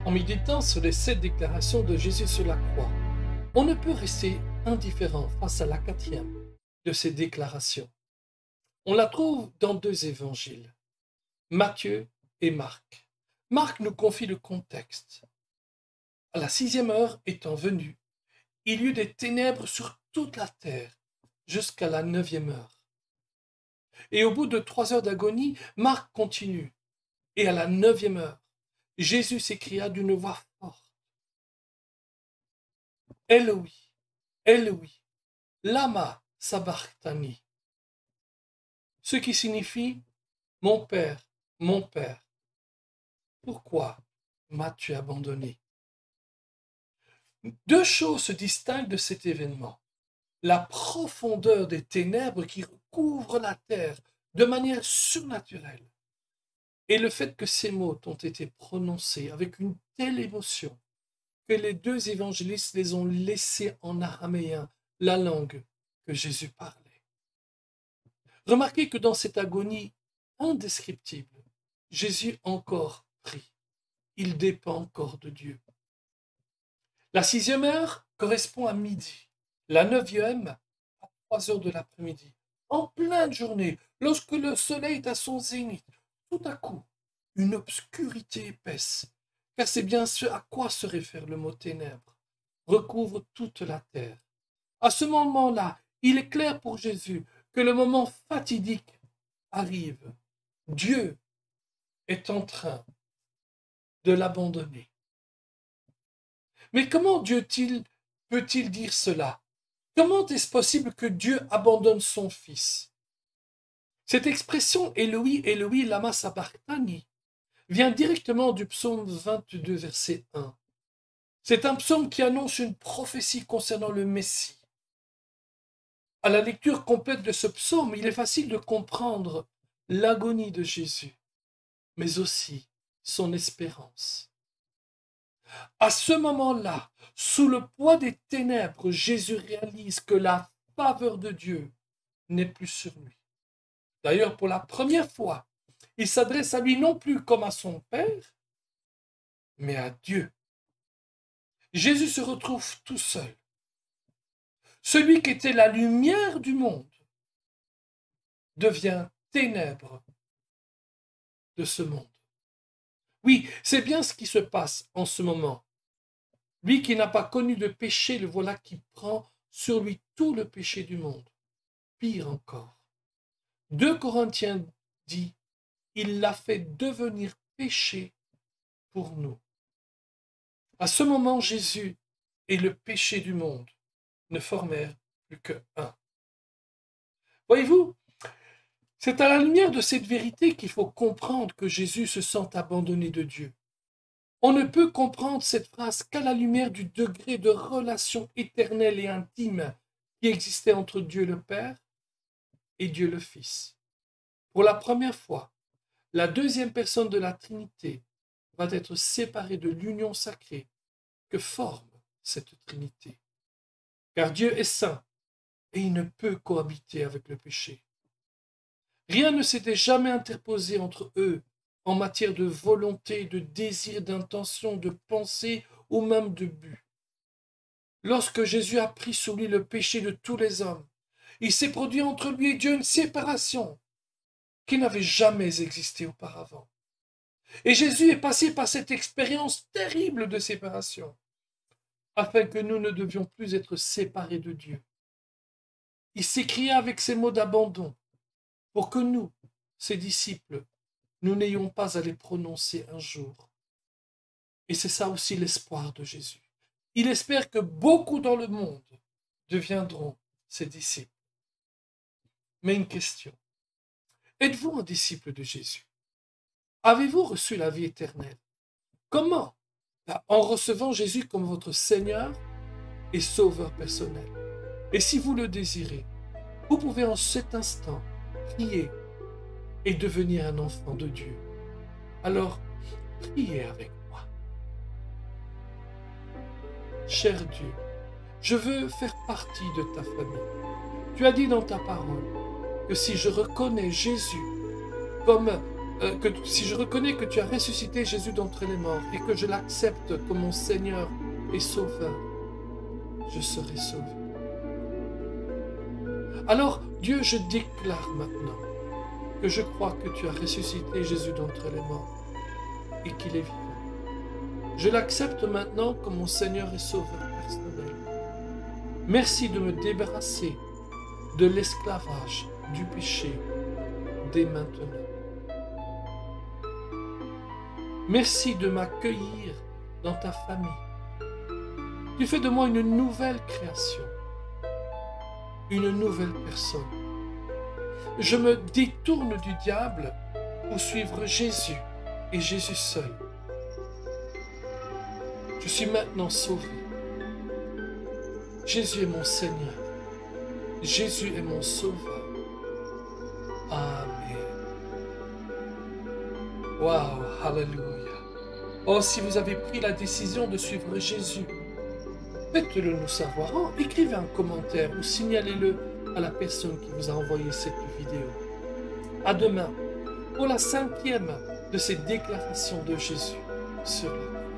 En méditant sur les 7 déclarations de Jésus sur la croix, on ne peut rester indifférent face à la 4e de ces déclarations. On la trouve dans 2 évangiles, Matthieu et Marc. Marc nous confie le contexte. À la 6e heure étant venue, il y eut des ténèbres sur toute la terre jusqu'à la 9e heure. Et au bout de 3 heures d'agonie, Marc continue. Et à la 9e heure, Jésus s'écria d'une voix forte: Eloi, Eloi, lama sabachthani. Ce qui signifie: mon Père, pourquoi m'as-tu abandonné? 2 choses se distinguent de cet événement. La profondeur des ténèbres qui recouvrent la terre de manière surnaturelle et le fait que ces mots ont été prononcés avec une telle émotion que les 2 évangélistes les ont laissés en araméen, la langue que Jésus parlait. Remarquez que dans cette agonie indescriptible, Jésus encore prie. Il dépend encore de Dieu. La 6e heure correspond à midi, la 9e à 3 heures de l'après-midi. En pleine journée, lorsque le soleil est à son zénith, tout à coup, une obscurité épaisse, car c'est bien ce à quoi se réfère le mot ténèbres, recouvre toute la terre. À ce moment-là, il est clair pour Jésus que le moment fatidique arrive. Dieu est en train de l'abandonner. Mais comment Dieu peut-il dire cela? Comment est-ce possible que Dieu abandonne son Fils? Cette expression Eloi, Eloi, lama sabachthani vient directement du psaume 22, verset 1. C'est un psaume qui annonce une prophétie concernant le Messie. À la lecture complète de ce psaume, il est facile de comprendre l'agonie de Jésus, mais aussi son espérance. À ce moment-là, sous le poids des ténèbres, Jésus réalise que la faveur de Dieu n'est plus sur lui. D'ailleurs, pour la première fois, il s'adresse à lui non plus comme à son Père, mais à Dieu. Jésus se retrouve tout seul. Celui qui était la lumière du monde devient ténèbres de ce monde. Oui, c'est bien ce qui se passe en ce moment. Lui qui n'a pas connu de péché, le voilà qui prend sur lui tout le péché du monde. Pire encore. 2 Corinthiens dit: il l'a fait devenir péché pour nous. À ce moment, Jésus et le péché du monde ne formèrent plus que un. Voyez-vous, c'est à la lumière de cette vérité qu'il faut comprendre que Jésus se sent abandonné de Dieu. On ne peut comprendre cette phrase qu'à la lumière du degré de relation éternelle et intime qui existait entre Dieu le Père et Dieu le Fils. Pour la première fois, la 2e personne de la Trinité va être séparée de l'union sacrée que forme cette Trinité. Car Dieu est saint et il ne peut cohabiter avec le péché. Rien ne s'était jamais interposé entre eux en matière de volonté, de désir, d'intention, de pensée ou même de but. Lorsque Jésus a pris sur lui le péché de tous les hommes, il s'est produit entre lui et Dieu une séparation qui n'avait jamais existé auparavant. Et Jésus est passé par cette expérience terrible de séparation, afin que nous ne devions plus être séparés de Dieu. Il s'écria avec ces mots d'abandon, pour que nous, ses disciples, nous n'ayons pas à les prononcer un jour. Et c'est ça aussi l'espoir de Jésus. Il espère que beaucoup dans le monde deviendront ses disciples. Mais une question: êtes-vous un disciple de Jésus? Avez-vous reçu la vie éternelle? Comment? En recevant Jésus comme votre Seigneur et Sauveur personnel. Et si vous le désirez, vous pouvez en cet instant prier et devenir un enfant de Dieu. Alors, priez avec moi. Cher Dieu, je veux faire partie de ta famille. Tu as dit dans ta parole que si je reconnais Jésus comme si je reconnais que tu as ressuscité Jésus d'entre les morts et que je l'accepte comme mon Seigneur et Sauveur, je serai sauvé. Alors, Dieu, je déclare maintenant que je crois que tu as ressuscité Jésus d'entre les morts et qu'il est vivant. Je l'accepte maintenant comme mon Seigneur et Sauveur personnel. Merci de me débarrasser de l'esclavage, du péché, dès maintenant. Merci de m'accueillir dans ta famille. Tu fais de moi une nouvelle création, une nouvelle personne. Je me détourne du diable pour suivre Jésus et Jésus seul. Je suis maintenant sauvé. Jésus est mon Seigneur. Jésus est mon Sauveur. Amen. Waouh, alléluia. Oh, si vous avez pris la décision de suivre Jésus, faites-le nous savoir. Oh, écrivez un commentaire ou signalez-le à la personne qui vous a envoyé cette vidéo. À demain pour la 5e de ces déclarations de Jésus sur la croix.